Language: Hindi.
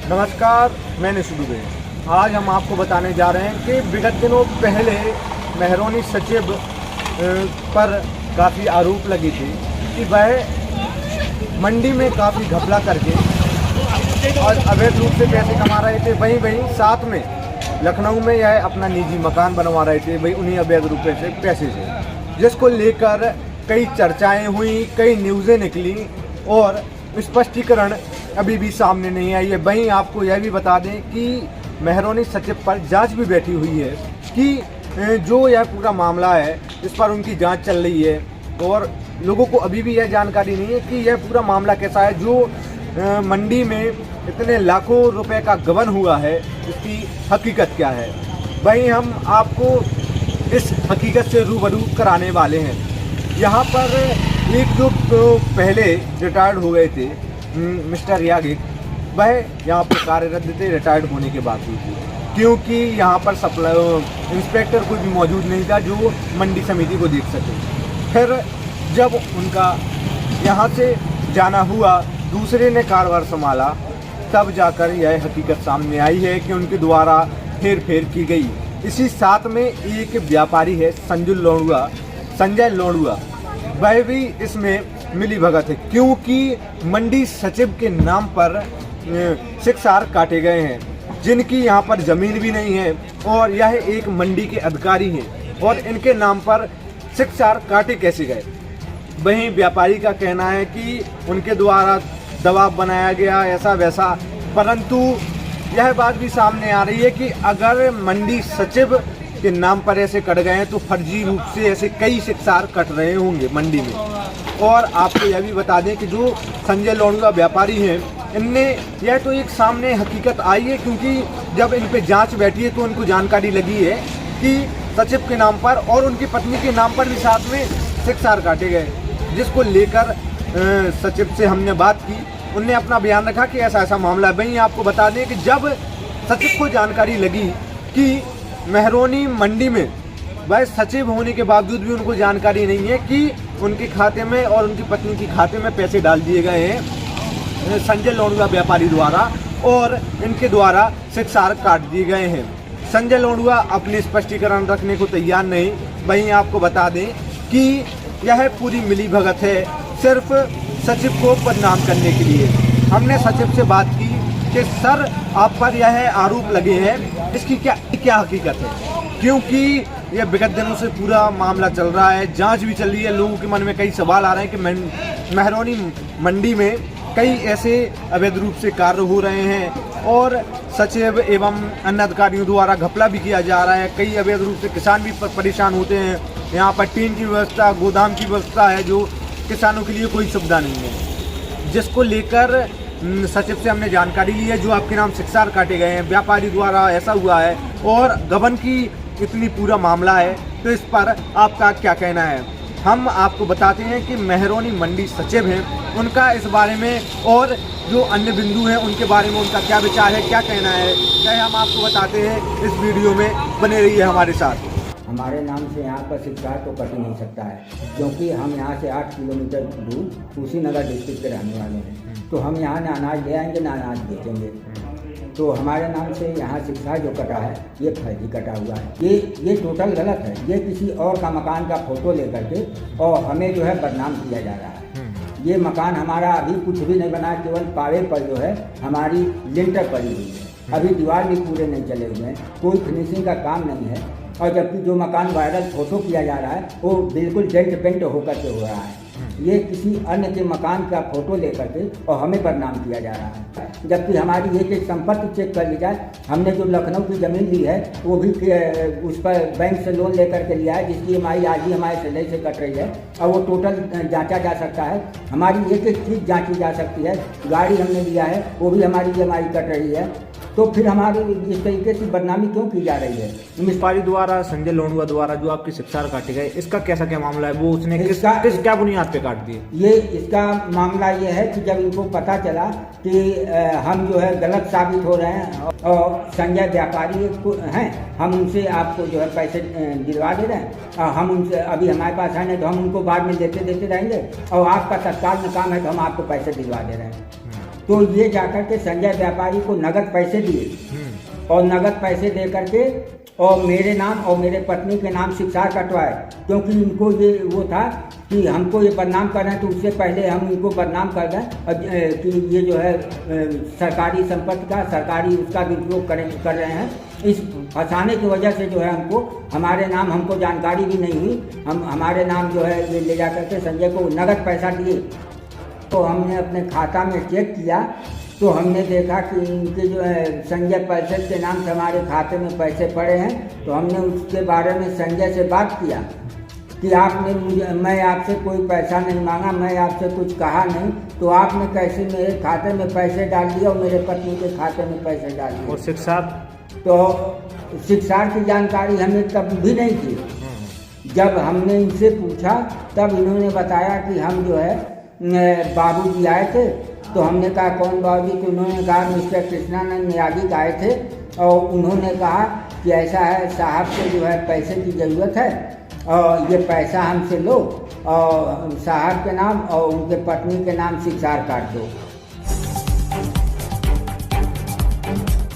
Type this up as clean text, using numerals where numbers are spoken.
नमस्कार, मैं निशु दुबे। आज हम आपको बताने जा रहे हैं कि विगत दिनों पहले मेहरौनी सचिव पर काफ़ी आरोप लगी थी कि वह मंडी में काफ़ी घपला करके और अवैध रूप से पैसे कमा रहे थे। वहीं साथ में लखनऊ में यह अपना निजी मकान बनवा रहे थे, वही उन्हीं अवैध रुपये से पैसे से, जिसको लेकर कई चर्चाएं हुई, कई न्यूज़ें निकली और स्पष्टीकरण अभी भी सामने नहीं आई है। वहीं आपको यह भी बता दें कि मेहरौनी सचिव पर जांच भी बैठी हुई है कि जो यह पूरा मामला है इस पर उनकी जांच चल रही है और लोगों को अभी भी यह जानकारी नहीं है कि यह पूरा मामला कैसा है। जो मंडी में इतने लाखों रुपए का गबन हुआ है, इसकी हकीकत क्या है, वहीं हम आपको इस हकीकत से रूबरू कराने वाले हैं। यहाँ पर एक जो पहले रिटायर्ड हो गए थे मिस्टर यागिक, वह यहाँ पर कार्यरत थे रिटायर्ड होने के बावजूद भी, क्योंकि यहाँ पर सप्लाई इंस्पेक्टर कोई भी मौजूद नहीं था जो मंडी समिति को देख सके। फिर जब उनका यहाँ से जाना हुआ, दूसरे ने कारोबार संभाला, तब जाकर यह हकीकत सामने आई है कि उनके द्वारा हेर फेर की गई। इसी साथ में एक व्यापारी है संजय लोढ़ुआ, वह भी इसमें मिली भगत है, क्योंकि मंडी सचिव के नाम पर शिक्षार काटे गए हैं जिनकी यहाँ पर ज़मीन भी नहीं है और यह एक मंडी के अधिकारी हैं और इनके नाम पर शिक्षार काटे कैसे गए। वहीं व्यापारी का कहना है कि उनके द्वारा दबाव बनाया गया, ऐसा वैसा, परंतु यह बात भी सामने आ रही है कि अगर मंडी सचिव के नाम पर ऐसे कट गए हैं तो फर्जी रूप से ऐसे कई शिक्षार कट रहे होंगे मंडी में। और आपको यह भी बता दें कि जो संजय लोढ़ुआ व्यापारी हैं, इनने यह तो एक सामने हकीकत आई है, क्योंकि जब इन पे जांच बैठी है तो उनको जानकारी लगी है कि सचिव के नाम पर और उनकी पत्नी के नाम पर भी साथ में शिक्षार काटे गए, जिसको लेकर सचिव से हमने बात की। उनने अपना बयान रखा कि ऐसा ऐसा मामला है। वहीं आपको बता दें कि जब सचिव को जानकारी लगी कि मेहरौनी मंडी में वह सचिव होने के बावजूद भी उनको जानकारी नहीं है कि उनके खाते में और उनकी पत्नी के खाते में पैसे डाल दिए गए हैं संजय लोढ़ुआ व्यापारी द्वारा और इनके द्वारा शिक्षार काट दिए गए हैं। संजय लोढ़ुआ अपने स्पष्टीकरण रखने को तैयार नहीं। वहीं आपको बता दें कि यह पूरी मिली भगत है सिर्फ सचिव को बदनाम करने के लिए। हमने सचिव से बात की कि सर, आप पर यह आरोप लगे हैं, इसकी क्या हकीकत है, क्योंकि यह विगत दिनों से पूरा मामला चल रहा है, जांच भी चल रही है। लोगों के मन में कई सवाल आ रहे हैं कि मेहरौनी मंडी में कई ऐसे अवैध रूप से कार्य हो रहे हैं और सचिव एवं अन्य अधिकारियों द्वारा घपला भी किया जा रहा है। कई अवैध रूप से किसान भी परेशान होते हैं। यहाँ पर टीन की व्यवस्था, गोदाम की व्यवस्था है, जो किसानों के लिए कोई सुविधा नहीं है, जिसको लेकर सचिव से हमने जानकारी ली है। जो आपके नाम शिक्षार काटे गए हैं, व्यापारी द्वारा ऐसा हुआ है और गबन की इतनी पूरा मामला है, तो इस पर आपका क्या कहना है। हम आपको बताते हैं कि मेहरौनी मंडी सचिव हैं, उनका इस बारे में और जो अन्य बिंदु हैं उनके बारे में उनका क्या विचार है, क्या कहना है, यह हम आपको बताते हैं। इस वीडियो में बने रहिए हमारे साथ। हमारे नाम से यहाँ पर शिक्षार तो कट ही नहीं सकता है, क्योंकि हम यहाँ से 8 किलोमीटर दूर कुशीनगर डिस्ट्रिक्ट के रहने वाले हैं। तो हम यहाँ ना अनाज ले आएंगे ना अनाज बेचेंगे। तो हमारे नाम से यहाँ शिक्षार जो कटा है ये फर्जी कटा हुआ है। ये टोटल गलत है। ये किसी और का मकान का फोटो लेकर के और हमें जो है बदनाम किया जा रहा है। ये मकान हमारा अभी कुछ भी नहीं बना, केवल पावे पर जो है हमारी लिंटर पड़ी हुई है। अभी दीवार भी पूरे नहीं चले हुए हैं, कोई फिनिशिंग का काम नहीं है। और जबकि जो मकान वायरल फोटो किया जा रहा है वो बिल्कुल डेंट पेंट होकर के हो रहा है। ये किसी अन्य के मकान का फोटो लेकर के और हमें बदनाम किया जा रहा है। जबकि हमारी एक संपत्ति चेक कर ली जाए, हमने जो लखनऊ की ज़मीन ली है वो भी उस पर बैंक से लोन लेकर के लिया है, जिसकी EMI आज ही हमारे सैलरी से कट रही है और वो टोटल जांचा जा सकता है। हमारी एक एक चीज़ जांची जा सकती है। गाड़ी हमने लिया है वो भी हमारी EMI कट रही है। तो फिर हमारी इस तरीके से बदनामी क्यों की जा रही है। व्यापारी द्वारा, संजय लोढ़ुआ द्वारा जो आपके शिक्षार काटे गए, इसका कैसा क्या मामला है, वो उसने किस क्या बुनियाद पे काट दिए? ये इसका मामला ये है कि जब इनको पता चला कि हम जो है गलत साबित हो रहे हैं और संजय व्यापारी हैं, हम उनसे आपको जो है पैसे दिलवा दे रहे हैं और हम उनसे अभी हमारे पास है नहीं तो हम उनको बाद में देते रहेंगे और आपका तत्काल में काम है तो हम आपको पैसे दिलवा दे रहे हैं। तो ये जाकर के संजय व्यापारी को नगद पैसे दिए और नगद पैसे दे करके और मेरे नाम और मेरे पत्नी के नाम शिक्षार कटवाए, क्योंकि इनको ये वो था कि हमको ये बदनाम कर रहे हैं, तो उससे पहले हम इनको बदनाम कर दें कि ये जो है सरकारी संपत्ति का सरकारी उसका दुरुपयोग कर रहे हैं। इस फंसाने की वजह से जो है हमको जानकारी भी नहीं हुई, हमारे नाम जो है ये ले जा करके संजय को नगद पैसा दिए। तो हमने अपने खाता में चेक किया तो हमने देखा कि इनके जो है संजय पैसे के नाम से हमारे खाते में पैसे पड़े हैं। तो हमने उसके बारे में संजय से बात किया कि मैं आपसे कोई पैसा नहीं मांगा, मैं आपसे कुछ कहा नहीं, तो आपने कैसे मेरे खाते में पैसे डाल दिए और मेरे पत्नी के खाते में पैसे डाल दिए। और शिक्षा तो शिक्षा की जानकारी हमें तब भी नहीं थी। जब हमने इनसे पूछा तब इन्होंने बताया कि हम जो है बाबूजी आए थे। तो हमने कहा कौन बाबूजी? तो उन्होंने कहा मिस्टर कृष्णानंद न्यागिक आए थे और उन्होंने कहा कि ऐसा है साहब से जो है पैसे की ज़रूरत है और ये पैसा हमसे लो और साहब के नाम और उनके पत्नी के नाम शिक्षार काट दो।